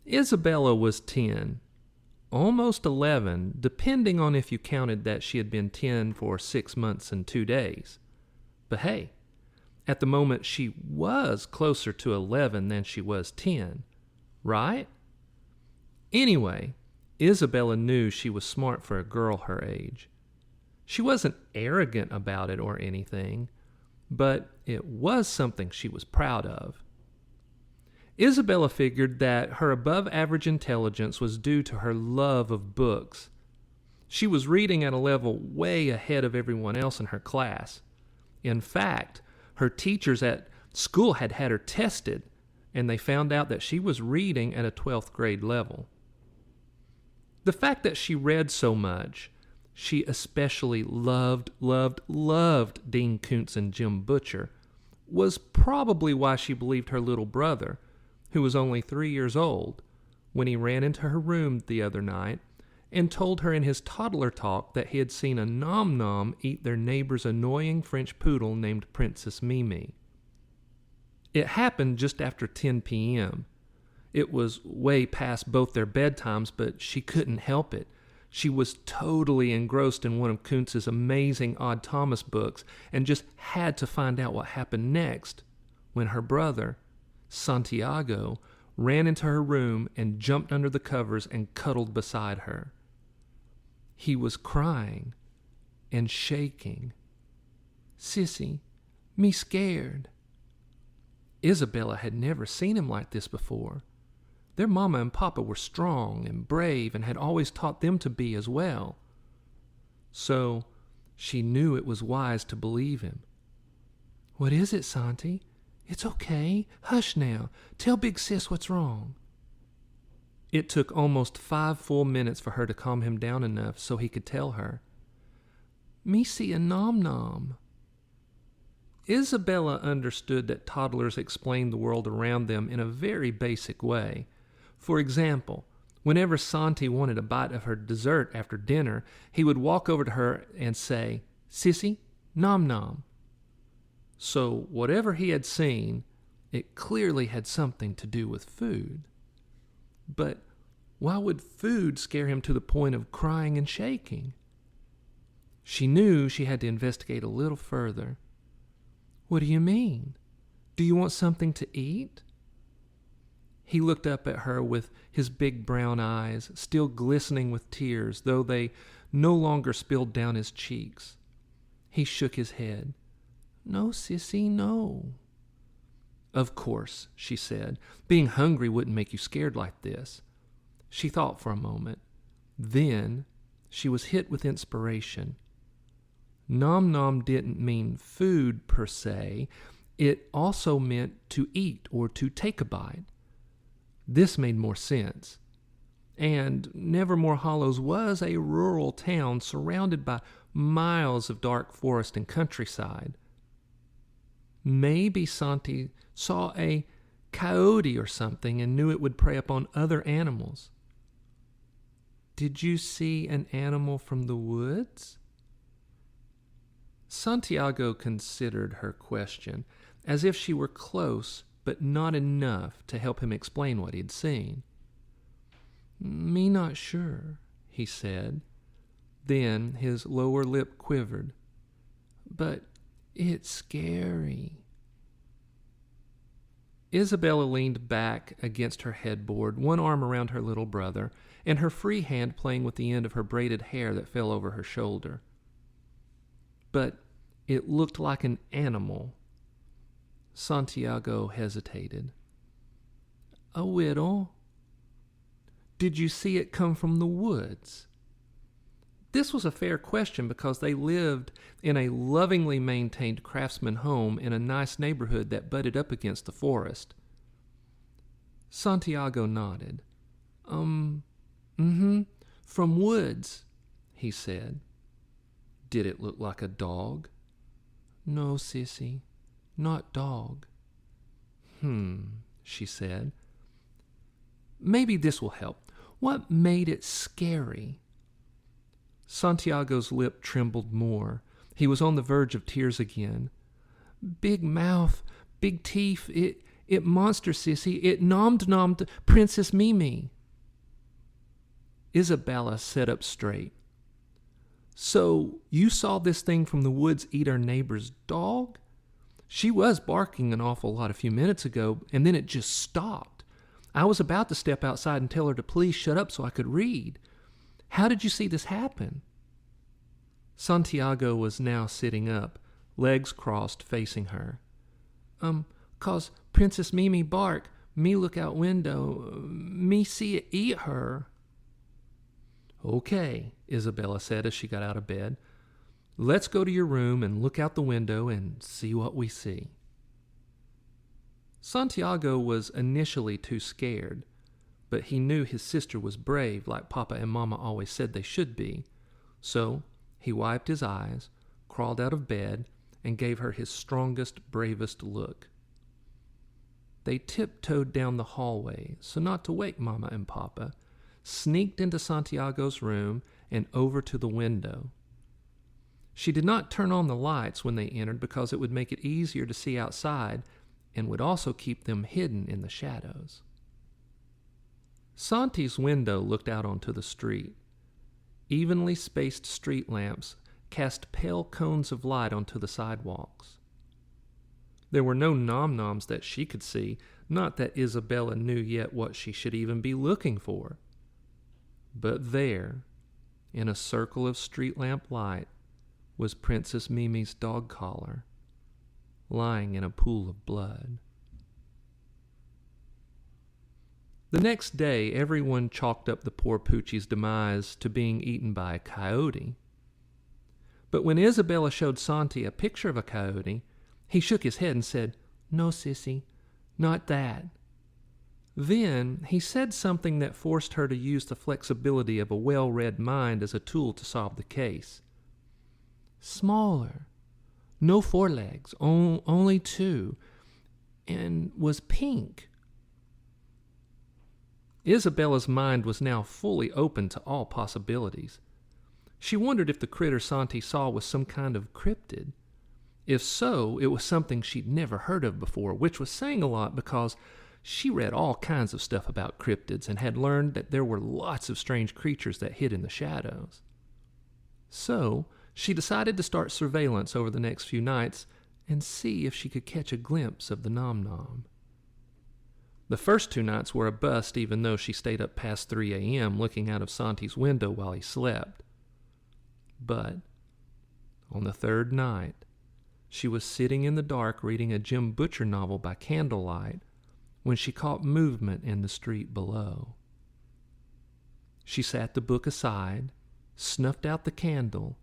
Isabella was 10, almost 11, depending on if you counted that she had been 10 for 6 months and 2 days. But hey, at the moment she was closer to 11 than she was 10, right? Anyway, Isabella knew she was smart for a girl her age. She wasn't arrogant about it or anything, but it was something she was proud of. Isabella figured that her above-average intelligence was due to her love of books. She was reading at a level way ahead of everyone else in her class. In fact, her teachers at school had her tested, and they found out that she was reading at a 12th grade level. The fact that she read so much, she especially loved Dean Koontz and Jim Butcher, was probably why she believed her little brother, who was only 3 years old, when he ran into her room the other night and told her in his toddler talk that he had seen a Nom Nom eat their neighbor's annoying French poodle named Princess Mimi. It happened just after 10 p.m. It was way past both their bedtimes, but she couldn't help it. She was totally engrossed in one of Koontz's amazing Odd Thomas books and just had to find out what happened next when her brother, Santiago, ran into her room and jumped under the covers and cuddled beside her. He was crying and shaking. "Sissy, me scared." Isabella had never seen him like this before. Their mama and papa were strong and brave and had always taught them to be as well. So she knew it was wise to believe him. "What is it, Santi? It's okay. Hush now. Tell Big Sis what's wrong." It took almost 5 full minutes for her to calm him down enough so he could tell her. "Me see a Nom Nom." Isabella understood that toddlers explained the world around them in a very basic way. For example, whenever Santi wanted a bite of her dessert after dinner, he would walk over to her and say, "Sissy, Nom Nom." So whatever he had seen, it clearly had something to do with food. But why would food scare him to the point of crying and shaking? She knew she had to investigate a little further. "What do you mean? Do you want something to eat?" He looked up at her with his big brown eyes, still glistening with tears, though they no longer spilled down his cheeks. He shook his head. "No, Sissy, no." "Of course," she said. "Being hungry wouldn't make you scared like this." She thought for a moment. Then she was hit with inspiration. Nom Nom didn't mean food per se. It also meant to eat or to take a bite. This made more sense. And Nevermore Hollows was a rural town surrounded by miles of dark forest and countryside. Maybe Santi saw a coyote or something and knew it would prey upon other animals. "Did you see an animal from the woods?" Santiago considered her question, as if she were close but not enough to help him explain what he'd seen. "Me not sure," he said. Then his lower lip quivered. "But it's scary." Isabella leaned back against her headboard, one arm around her little brother, and her free hand playing with the end of her braided hair that fell over her shoulder. "But it looked like an animal." Santiago hesitated. "A whittle." "Did you see it come from the woods?" This was a fair question because they lived in a lovingly maintained craftsman home in a nice neighborhood that butted up against the forest. Santiago nodded. From woods," he said. "Did it look like a dog?" "No, Sissy, not dog." She said. "Maybe this will help. What made it scary?" Santiago's lip trembled more. He was on the verge of tears again, Big mouth, big teeth. It monster, sissy. It nommed Princess Mimi. Isabella sat up straight. So you saw this thing from the woods eat our neighbor's dog? She was barking an awful lot a few minutes ago, and then it just stopped. I was about to step outside and tell her to please shut up so I could read. How did you see this happen? Santiago was now sitting up, legs crossed, facing her. 'Cause Princess Mimi bark, me look out window, me see it eat her. Okay, Isabella said as she got out of bed. Let's go to your room and look out the window and see what we see. Santiago was initially too scared, but he knew his sister was brave like Papa and Mama always said they should be. So he wiped his eyes, crawled out of bed, and gave her his strongest, bravest look. They tiptoed down the hallway so not to wake Mama and Papa, sneaked into Santiago's room and over to the window. She did not turn on the lights when they entered because it would make it easier to see outside and would also keep them hidden in the shadows. Santi's window looked out onto the street. Evenly spaced street lamps cast pale cones of light onto the sidewalks. There were no Nom Noms that she could see, not that Isabella knew yet what she should even be looking for. But there, in a circle of street lamp light, was Princess Mimi's dog collar, lying in a pool of blood. The next day, everyone chalked up the poor Poochie's demise to being eaten by a coyote. But when Isabella showed Santi a picture of a coyote, he shook his head and said, "No, sissy, not that." Then he said something that forced her to use the flexibility of a well-read mind as a tool to solve the case. Smaller, no forelegs, only two, and was pink. Isabella's mind was now fully open to all possibilities. She wondered if the critter Santi saw was some kind of cryptid. If so, it was something she'd never heard of before, which was saying a lot because she read all kinds of stuff about cryptids and had learned that there were lots of strange creatures that hid in the shadows. So she decided to start surveillance over the next few nights and see if she could catch a glimpse of the Nom Nom. The first 2 nights were a bust, even though she stayed up past 3 a.m. looking out of Santi's window while he slept. But on the 3rd night, she was sitting in the dark reading a Jim Butcher novel by candlelight when she caught movement in the street below. She sat the book aside, snuffed out the candle,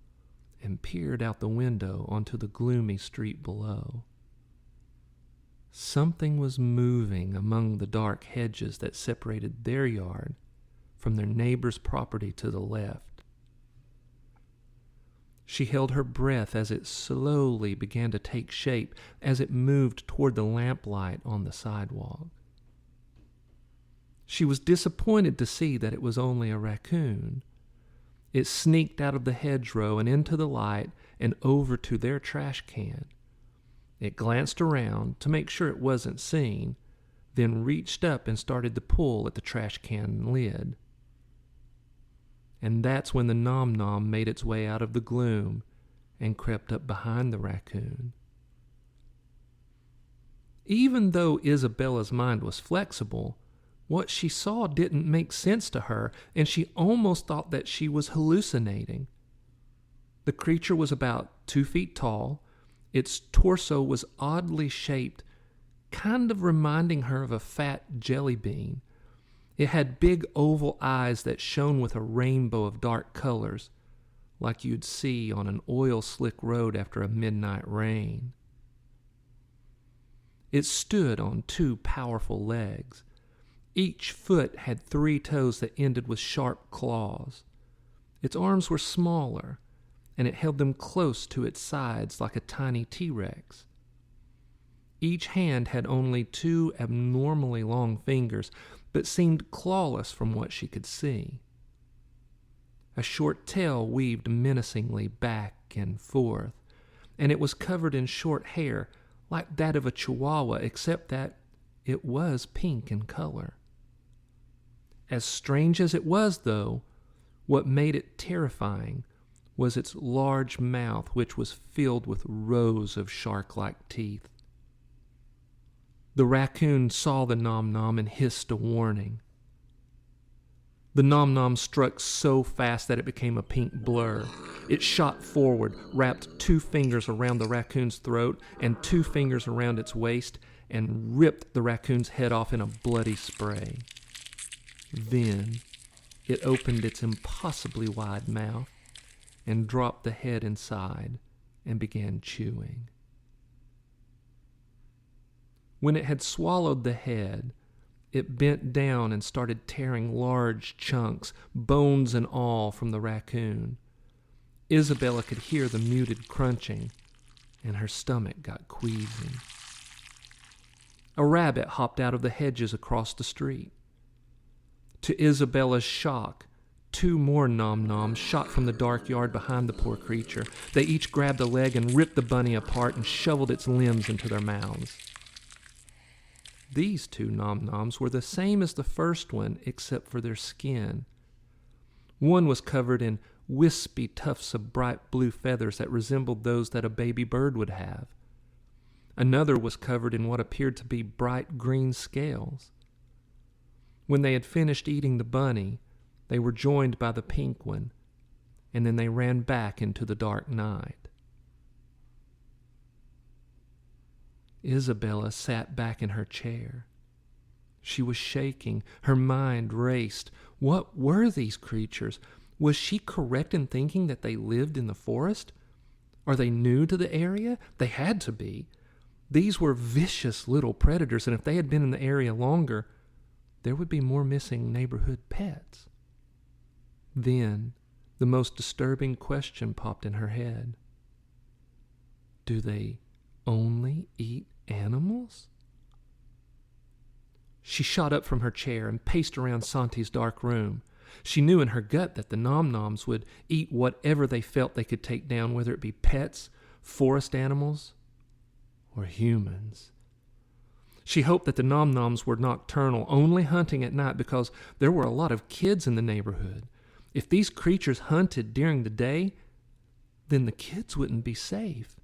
and peered out the window onto the gloomy street below. Something was moving among the dark hedges that separated their yard from their neighbor's property to the left. She held her breath as it slowly began to take shape as it moved toward the lamplight on the sidewalk. She was disappointed to see that it was only a raccoon. It sneaked out of the hedgerow and into the light and over to their trash can. It glanced around to make sure it wasn't seen, then reached up and started to pull at the trash can lid. And that's when the Nom Nom made its way out of the gloom and crept up behind the raccoon. Even though Isabella's mind was flexible, what she saw didn't make sense to her, and she almost thought that she was hallucinating. The creature was about 2 feet tall. Its torso was oddly shaped, kind of reminding her of a fat jelly bean. It had big oval eyes that shone with a rainbow of dark colors, like you'd see on an oil-slick road after a midnight rain. It stood on 2 powerful legs. Each foot had 3 toes that ended with sharp claws. Its arms were smaller, and it held them close to its sides like a tiny T-Rex. Each hand had only 2 abnormally long fingers, but seemed clawless from what she could see. A short tail weaved menacingly back and forth, and it was covered in short hair like that of a chihuahua, except that it was pink in color. As strange as it was, though, what made it terrifying was its large mouth, which was filled with rows of shark-like teeth. The raccoon saw the Nom Nom and hissed a warning. The Nom Nom struck so fast that it became a pink blur. It shot forward, wrapped 2 fingers around the raccoon's throat and 2 fingers around its waist, and ripped the raccoon's head off in a bloody spray. Then it opened its impossibly wide mouth and dropped the head inside and began chewing. When it had swallowed the head, it bent down and started tearing large chunks, bones and all, from the raccoon. Isabella could hear the muted crunching, and her stomach got queasy. A rabbit hopped out of the hedges across the street. To Isabella's shock, 2 more Nom Noms shot from the dark yard behind the poor creature. They each grabbed a leg and ripped the bunny apart and shoveled its limbs into their mouths. These 2 Nom Noms were the same as the first one, except for their skin. One was covered in wispy tufts of bright blue feathers that resembled those that a baby bird would have. Another was covered in what appeared to be bright green scales. When they had finished eating the bunny, they were joined by the pink one, and then they ran back into the dark night. Isabella sat back in her chair. She was shaking. Her mind raced. What were these creatures? Was she correct in thinking that they lived in the forest? Are they new to the area? They had to be. These were vicious little predators, and if they had been in the area longer, there would be more missing neighborhood pets. Then the most disturbing question popped in her head. Do they only eat animals? She shot up from her chair and paced around Santi's dark room. She knew in her gut that the Nom Noms would eat whatever they felt they could take down, whether it be pets, forest animals, or humans. She hoped that the Nom Noms were nocturnal, only hunting at night, because there were a lot of kids in the neighborhood. If these creatures hunted during the day, then the kids wouldn't be safe.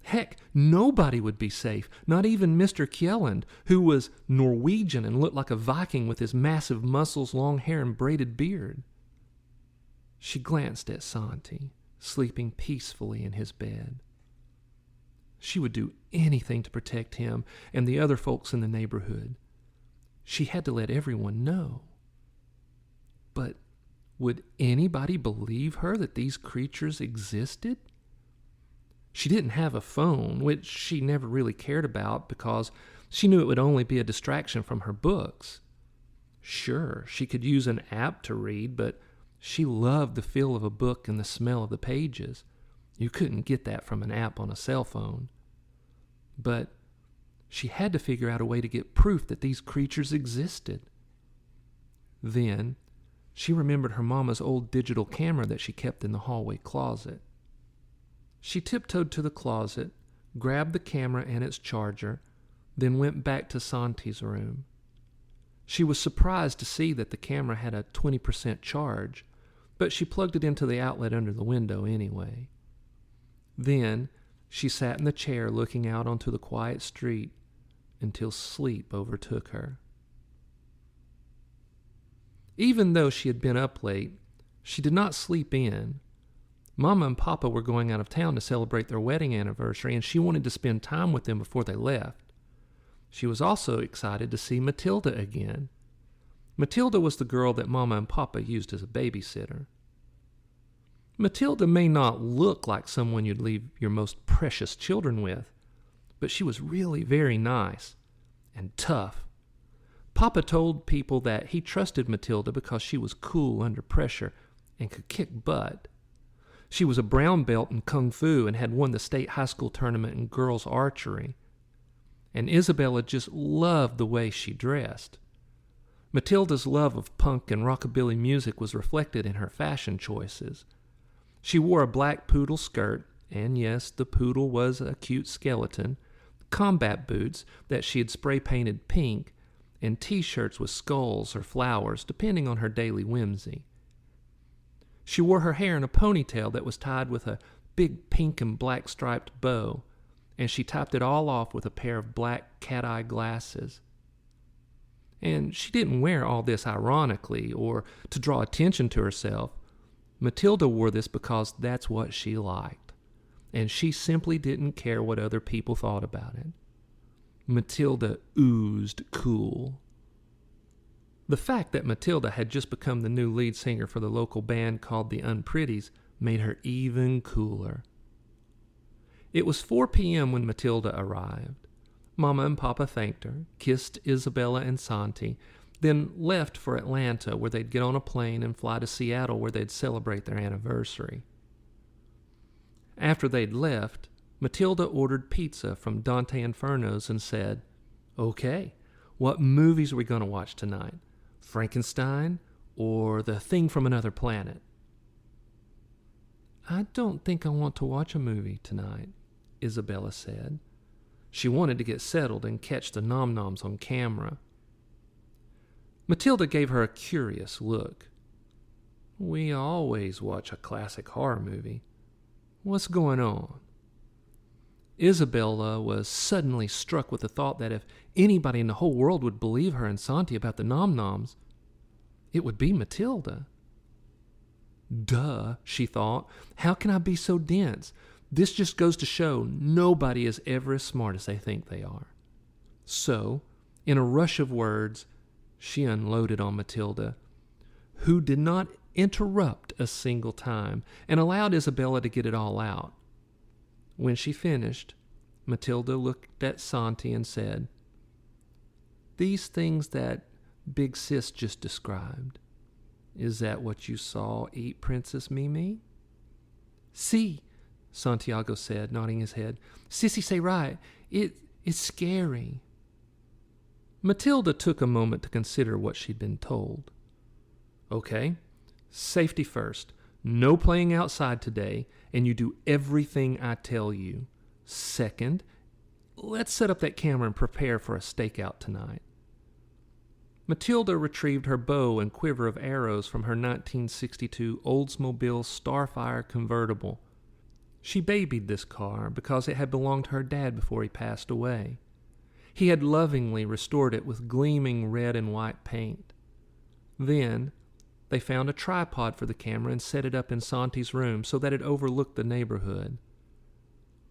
Heck, nobody would be safe, not even Mr. Kjelland, who was Norwegian and looked like a Viking with his massive muscles, long hair, and braided beard. She glanced at Santi, sleeping peacefully in his bed. She would do anything to protect him and the other folks in the neighborhood. She had to let everyone know. But would anybody believe her that these creatures existed? She didn't have a phone, which she never really cared about because she knew it would only be a distraction from her books. Sure, she could use an app to read, but she loved the feel of a book and the smell of the pages. You couldn't get that from an app on a cell phone. But she had to figure out a way to get proof that these creatures existed. Then she remembered her mama's old digital camera that she kept in the hallway closet. She tiptoed to the closet, grabbed the camera and its charger, then went back to Santi's room. She was surprised to see that the camera had a 20% charge, but she plugged it into the outlet under the window anyway. Then she sat in the chair looking out onto the quiet street until sleep overtook her. Even though she had been up late, she did not sleep in. Mama and Papa were going out of town to celebrate their wedding anniversary, and she wanted to spend time with them before they left. She was also excited to see Matilda again. Matilda was the girl that Mama and Papa used as a babysitter. Matilda may not look like someone you'd leave your most precious children with, but she was really very nice and tough. Papa told people that he trusted Matilda because she was cool under pressure and could kick butt. She was a brown belt in Kung Fu and had won the state high school tournament in girls archery. And Isabella just loved the way she dressed. Matilda's love of punk and rockabilly music was reflected in her fashion choices. She wore a black poodle skirt, and yes, the poodle was a cute skeleton, combat boots that she had spray-painted pink, and T-shirts with skulls or flowers, depending on her daily whimsy. She wore her hair in a ponytail that was tied with a big pink and black striped bow, and she topped it all off with a pair of black cat-eye glasses. And she didn't wear all this ironically or to draw attention to herself. Matilda wore this because that's what she liked, and she simply didn't care what other people thought about it. Matilda oozed cool. The fact that Matilda had just become the new lead singer for the local band called the Unpretties made her even cooler. It was 4 p.m. when Matilda arrived. Mama and Papa thanked her, kissed Isabella and Santi, then left for Atlanta, where they'd get on a plane and fly to Seattle, where they'd celebrate their anniversary. After they'd left, Matilda ordered pizza from Dante Inferno's and said, "Okay, what movies are we going to watch tonight? Frankenstein or The Thing from Another Planet?" "I don't think I want to watch a movie tonight," Isabella said. She wanted to get settled and catch the Nom Noms on camera. Matilda gave her a curious look. "We always watch a classic horror movie. What's going on?" Isabella was suddenly struck with the thought that if anybody in the whole world would believe her and Santi about the Nom Noms, it would be Matilda. Duh, she thought. How can I be so dense? This just goes to show nobody is ever as smart as they think they are. So, in a rush of words, she unloaded on Matilda, who did not interrupt a single time, and allowed Isabella to get it all out. When she finished, Matilda looked at Santi and said, "These things that Big Sis just described, is that what you saw eat Princess Mimi?" "See," Santiago said, nodding his head. "Sissy say right. It's scary." Matilda took a moment to consider what she'd been told. "Okay, safety first. No playing outside today, and you do everything I tell you. Second, let's set up that camera and prepare for a stakeout tonight." Matilda retrieved her bow and quiver of arrows from her 1962 Oldsmobile Starfire convertible. She babied this car because it had belonged to her dad before he passed away. He had lovingly restored it with gleaming red and white paint. Then, they found a tripod for the camera and set it up in Santi's room so that it overlooked the neighborhood.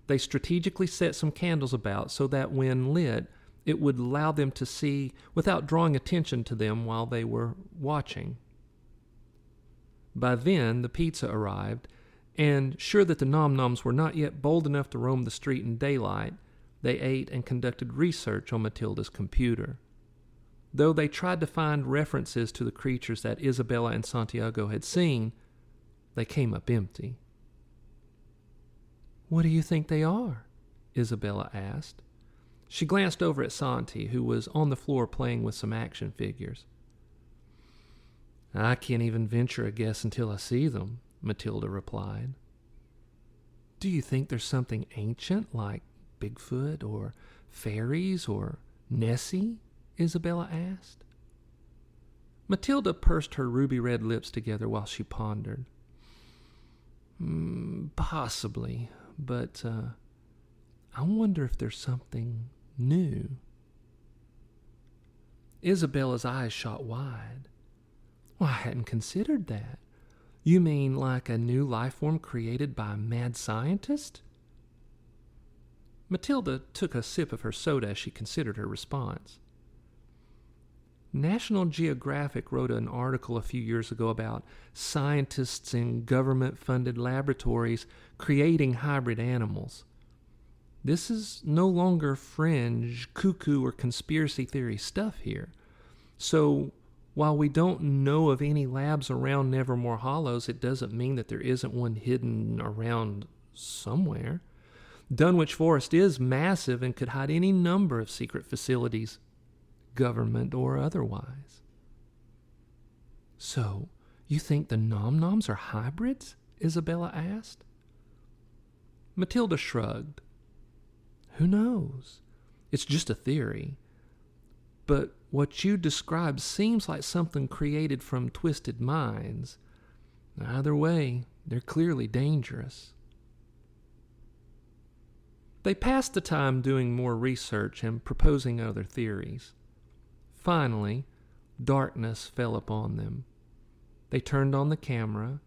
They strategically set some candles about so that when lit, it would allow them to see without drawing attention to them while they were watching. By then, the pizza arrived, and sure that the Nom Noms were not yet bold enough to roam the street in daylight, they ate and conducted research on Matilda's computer. Though they tried to find references to the creatures that Isabella and Santiago had seen, they came up empty. "What do you think they are?" Isabella asked. She glanced over at Santi, who was on the floor playing with some action figures. "I can't even venture a guess until I see them," Matilda replied. "Do you think there's something ancient like Bigfoot or fairies or Nessie?" Isabella asked. Matilda pursed her ruby-red lips together while she pondered. Possibly, but I wonder if there's something new." Isabella's eyes shot wide. "Well, I hadn't considered that. You mean like a new life form created by a mad scientist?" Matilda took a sip of her soda as she considered her response. National Geographic wrote an article a few years ago about scientists in government-funded laboratories creating hybrid animals. This is no longer fringe, cuckoo, or conspiracy theory stuff here. So, while we don't know of any labs around Nevermore Hollows, it doesn't mean that there isn't one hidden around somewhere. Dunwich Forest is massive and could hide any number of secret facilities, government or otherwise. "So, you think the Nom Noms are hybrids?" Isabella asked. Matilda shrugged. "Who knows? It's just a theory. But what you described seems like something created from twisted minds. Either way, they're clearly dangerous. They passed the time doing more research and proposing other theories. Finally, darkness fell upon them. They turned on the camera,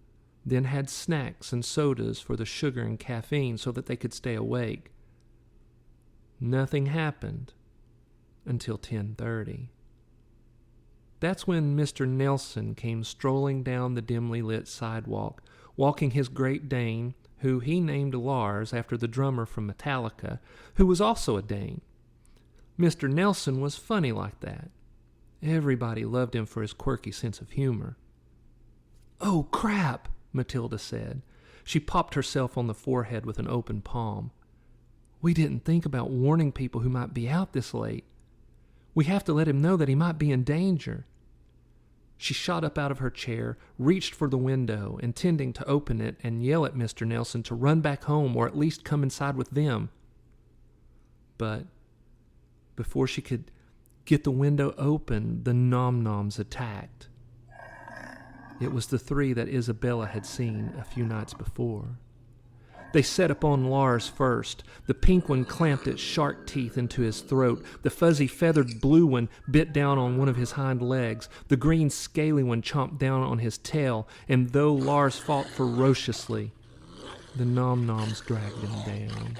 then had snacks and sodas for the sugar and caffeine so that they could stay awake. Nothing happened until 10:30. That's when Mr. Nelson came strolling down the dimly lit sidewalk, walking his Great Dane, who he named Lars after the drummer from Metallica, who was also a Dane. Mr. Nelson was funny like that. Everybody loved him for his quirky sense of humor. "Oh, crap," Matilda said. She popped herself on the forehead with an open palm. "We didn't think about warning people who might be out this late. We have to let him know that he might be in danger." She shot up out of her chair, reached for the window, intending to open it and yell at Mr. Nelson to run back home or at least come inside with them. But before she could get the window open, the Nom Noms attacked. It was the three that Isabella had seen a few nights before. They set upon Lars first. The pink one clamped its shark teeth into his throat. The fuzzy feathered blue one bit down on one of his hind legs. The green scaly one chomped down on his tail, and though Lars fought ferociously, the Nom Noms dragged him down.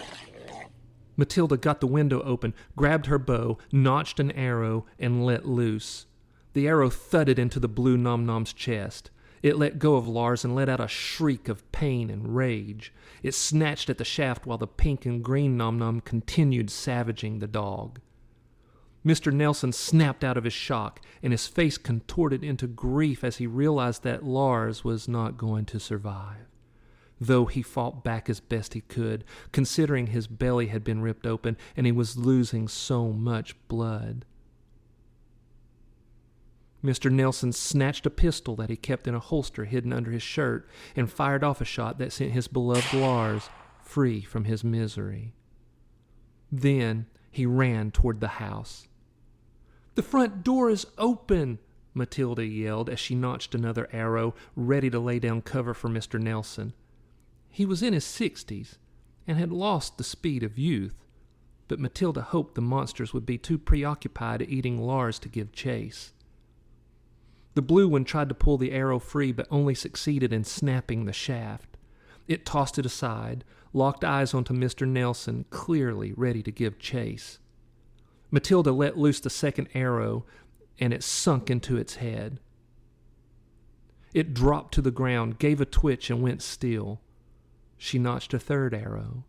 Matilda got the window open, grabbed her bow, notched an arrow, and let loose. The arrow thudded into the blue Nom Nom's chest. It let go of Lars and let out a shriek of pain and rage. It snatched at the shaft while the pink and green Nom Nom continued savaging the dog. Mr. Nelson snapped out of his shock, and his face contorted into grief as he realized that Lars was not going to survive. Though he fought back as best he could, considering his belly had been ripped open and he was losing so much blood. Mr. Nelson snatched a pistol that he kept in a holster hidden under his shirt and fired off a shot that sent his beloved Lars free from his misery. Then he ran toward the house. "The front door is open!" Matilda yelled as she notched another arrow, ready to lay down cover for Mr. Nelson. He was in his 60s and had lost the speed of youth, but Matilda hoped the monsters would be too preoccupied eating Lars to give chase. The blue one tried to pull the arrow free, but only succeeded in snapping the shaft. It tossed it aside, locked eyes onto Mr. Nelson, clearly ready to give chase. Matilda let loose the second arrow, and it sunk into its head. It dropped to the ground, gave a twitch, and went still. She notched a third arrow.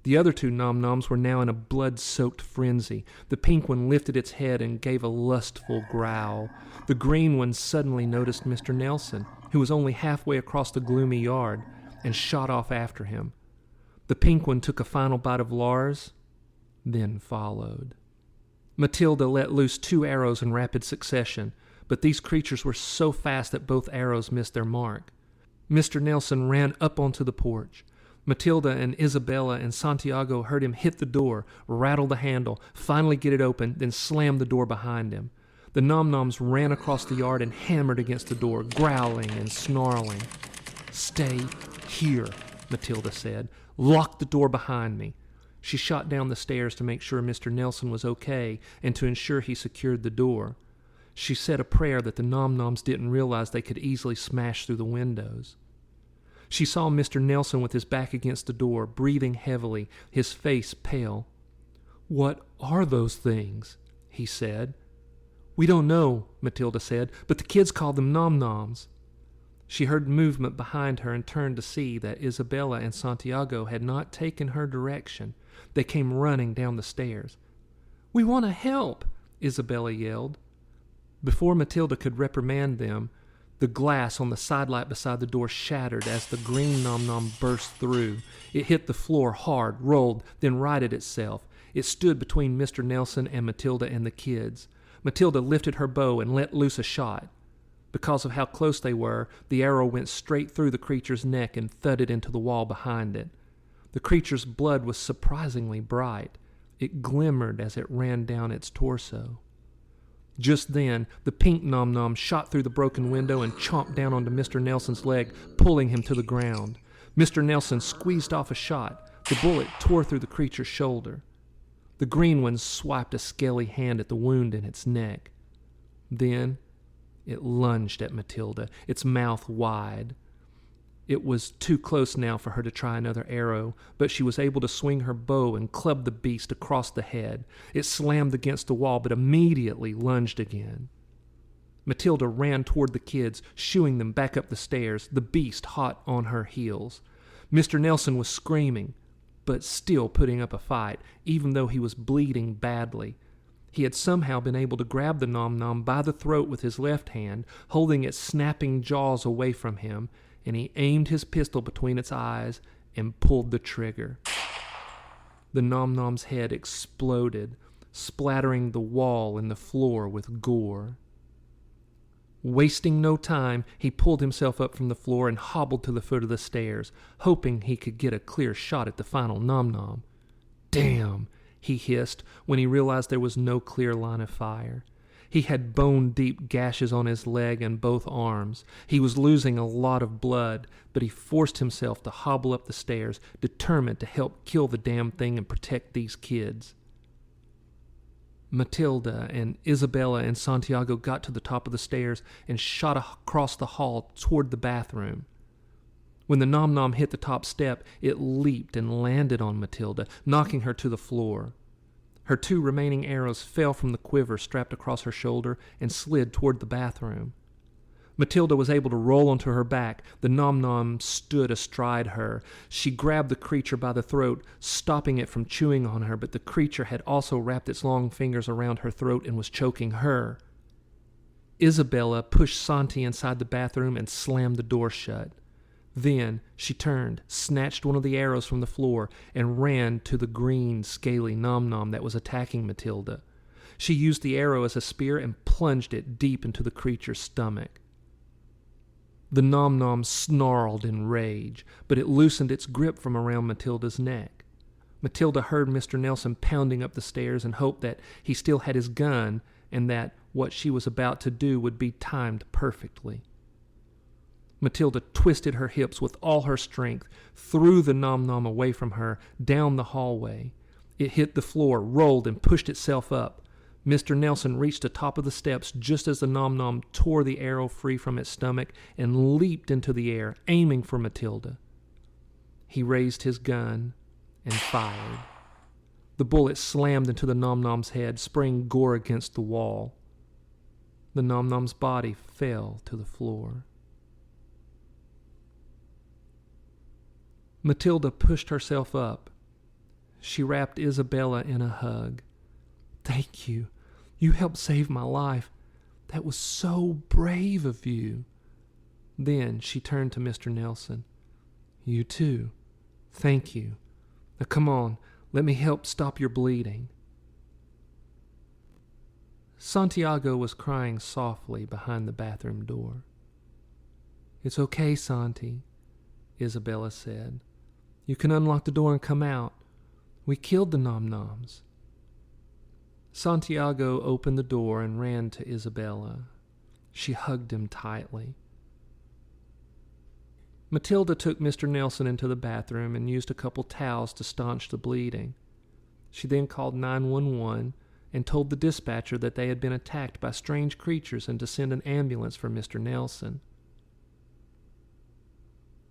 The other two Nom Noms were now in a blood-soaked frenzy. The pink one lifted its head and gave a lustful growl. The green one suddenly noticed Mr. Nelson, who was only halfway across the gloomy yard, and shot off after him. The pink one took a final bite of Lars, then followed. Matilda let loose 2 arrows in rapid succession, but these creatures were so fast that both arrows missed their mark. Mr. Nelson ran up onto the porch. Matilda and Isabella and Santiago heard him hit the door, rattle the handle, finally get it open, then slam the door behind him. The Nom Noms ran across the yard and hammered against the door, growling and snarling. "Stay here," Matilda said. "Lock the door behind me." She shot down the stairs to make sure Mr. Nelson was okay and to ensure he secured the door. She said a prayer that the Nom Noms didn't realize they could easily smash through the windows. She saw Mr. Nelson with his back against the door, breathing heavily, his face pale. "What are those things?" he said. "We don't know," Matilda said, "but the kids call them Nom Noms." She heard movement behind her and turned to see that Isabella and Santiago had not taken her direction. They came running down the stairs. "We want to help," Isabella yelled. Before Matilda could reprimand them, the glass on the sidelight beside the door shattered as the green Nom Nom burst through. It hit the floor hard, rolled, then righted itself. It stood between Mr. Nelson and Matilda and the kids. Matilda lifted her bow and let loose a shot. Because of how close they were, the arrow went straight through the creature's neck and thudded into the wall behind it. The creature's blood was surprisingly bright. It glimmered as it ran down its torso. Just then, the pink Nom Nom shot through the broken window and chomped down onto Mr. Nelson's leg, pulling him to the ground. Mr. Nelson squeezed off a shot. The bullet tore through the creature's shoulder. The green one swiped a scaly hand at the wound in its neck. Then, it lunged at Matilda, its mouth wide. It was too close now for her to try another arrow, but she was able to swing her bow and club the beast across the head. It slammed against the wall, but immediately lunged again. Matilda ran toward the kids, shooing them back up the stairs, the beast hot on her heels. Mr. Nelson was screaming, but still putting up a fight, even though he was bleeding badly. He had somehow been able to grab the Nom Nom by the throat with his left hand, holding its snapping jaws away from him, and he aimed his pistol between its eyes and pulled the trigger. The Nom Nom's head exploded, splattering the wall and the floor with gore. Wasting no time, he pulled himself up from the floor and hobbled to the foot of the stairs, hoping he could get a clear shot at the final Nom Nom. "Damn!" he hissed when he realized there was no clear line of fire. He had bone-deep gashes on his leg and both arms. He was losing a lot of blood, but he forced himself to hobble up the stairs, determined to help kill the damn thing and protect these kids. Matilda and Isabella and Santiago got to the top of the stairs and shot across the hall toward the bathroom. When the Nom Nom hit the top step, it leaped and landed on Matilda, knocking her to the floor. Her 2 remaining arrows fell from the quiver strapped across her shoulder and slid toward the bathroom. Matilda was able to roll onto her back. The Nom Nom stood astride her. She grabbed the creature by the throat, stopping it from chewing on her, but the creature had also wrapped its long fingers around her throat and was choking her. Isabella pushed Santi inside the bathroom and slammed the door shut. Then she turned, snatched one of the arrows from the floor, and ran to the green, scaly Nom Nom that was attacking Matilda. She used the arrow as a spear and plunged it deep into the creature's stomach. The Nom Nom snarled in rage, but it loosened its grip from around Matilda's neck. Matilda heard Mr. Nelson pounding up the stairs and hoped that he still had his gun and that what she was about to do would be timed perfectly. Matilda twisted her hips with all her strength, threw the Nom Nom away from her, down the hallway. It hit the floor, rolled, and pushed itself up. Mr. Nelson reached the top of the steps just as the Nom Nom tore the arrow free from its stomach and leaped into the air, aiming for Matilda. He raised his gun and fired. The bullet slammed into the Nom Nom's head, spraying gore against the wall. The Nom Nom's body fell to the floor. Matilda pushed herself up. She wrapped Isabella in a hug. "Thank you. You helped save my life. That was so brave of you." Then she turned to Mr. Nelson. "You too. Thank you. Now come on, let me help stop your bleeding." Santiago was crying softly behind the bathroom door. "It's okay, Santi," Isabella said. "You can unlock the door and come out. We killed the Nom Noms." Santiago opened the door and ran to Isabella. She hugged him tightly. Matilda took Mr. Nelson into the bathroom and used a couple towels to staunch the bleeding. She then called 911 and told the dispatcher that they had been attacked by strange creatures and to send an ambulance for Mr. Nelson.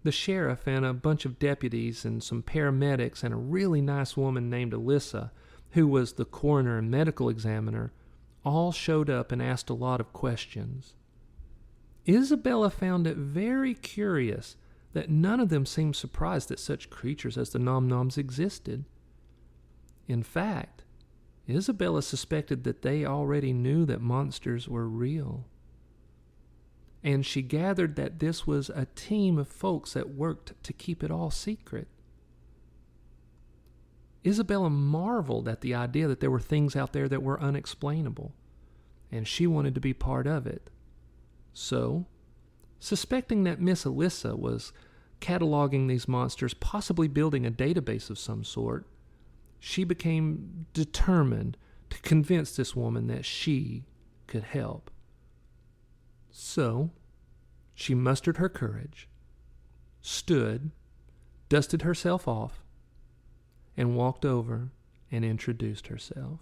The sheriff and a bunch of deputies and some paramedics and a really nice woman named Alyssa, who was the coroner and medical examiner, all showed up and asked a lot of questions. Isabella found it very curious that none of them seemed surprised that such creatures as the Nom Noms existed. In fact, Isabella suspected that they already knew that monsters were real. And she gathered that this was a team of folks that worked to keep it all secret. Isabella marveled at the idea that there were things out there that were unexplainable, and she wanted to be part of it. So, suspecting that Miss Alyssa was cataloging these monsters, possibly building a database of some sort, she became determined to convince this woman that she could help. So, she mustered her courage, stood, dusted herself off, and walked over and introduced herself.